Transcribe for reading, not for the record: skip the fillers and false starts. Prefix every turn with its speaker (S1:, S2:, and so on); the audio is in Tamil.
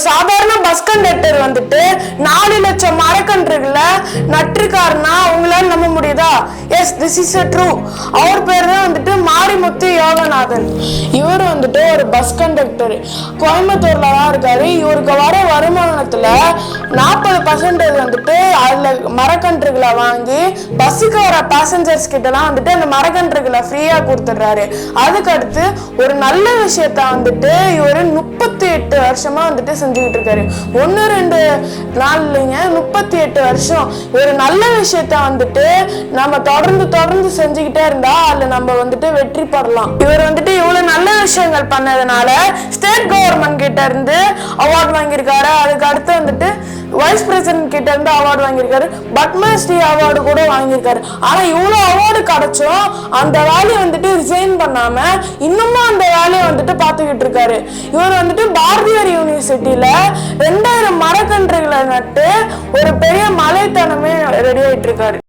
S1: சாதாரண பஸ் கண்டக்டர் வந்துட்டு 4 லட்சம் மரக்கன்றுகளை நட்டிருக்காருன்னா உங்களால நம்ப முடியுதா? Yes, this is true. அவர் பேர் தான் வந்துட்டு மாரிமுத்து யோகநாதன். இவர் வந்துட்டு ஒரு பஸ் கண்டக்டர், கோயம்புத்தூர்ல தான் இருக்காரு. இவருக்கு வர வருமானத்துல 40% வந்துட்டு அதுல மரக்கன்றுகளை வாங்கி பஸ்ஸுக்கு வர பேசஞ்சர்ஸ் கிட்டலாம் வந்துட்டு அந்த மரக்கன்றுகளை ஃப்ரீயா கொடுத்துடுறாரு. அதுக்கு அடுத்து ஒரு நல்ல விஷயத்த வந்துட்டு இவர் 38 வருஷமா வந்துட்டு செஞ்சுக்கிட்டு இருக்காரு. 1-2 நாள் இல்லைங்க, 38 வருஷம். ஒரு நல்ல விஷயத்த வந்துட்டு நம்ம தொடர்ந்து செஞ்சுக்கிட்டே இருந்தா அதுல நம்ம வந்துட்டு வெற்றி பெறலாம். இவர் வந்துட்டு இவ்வளவு நல்ல விஷயங்கள் பண்ணதுனால ஸ்டேட் கவர்மெண்ட் கிட்ட இருந்து அவார்டு வாங்கியிருக்காரு. அதுக்கு அடுத்து வந்துட்டு வைஸ் பிரசிடென்ட் கிட்ட இருந்து அவார்டு வாங்கியிருக்காரு. பத்மஸ்ரீ அவார்டு கூட வாங்கியிருக்காரு. ஆனா இவ்வளவு அவார்டு கிடைச்சும் அந்த வேலையை வந்துட்டு ரிசைன் பண்ணாம இன்னுமும் அந்த வேலையை வந்துட்டு பார்த்துக்கிட்டு இருக்காரு. இவர் வந்துட்டு பாரதியார் யூனிவர்சிட்டியில 2000 மரக்கன்றுகளை நட்டு ஒரு பெரிய மலைத்தனமே ரெடி ஆயிட்டு இருக்காரு.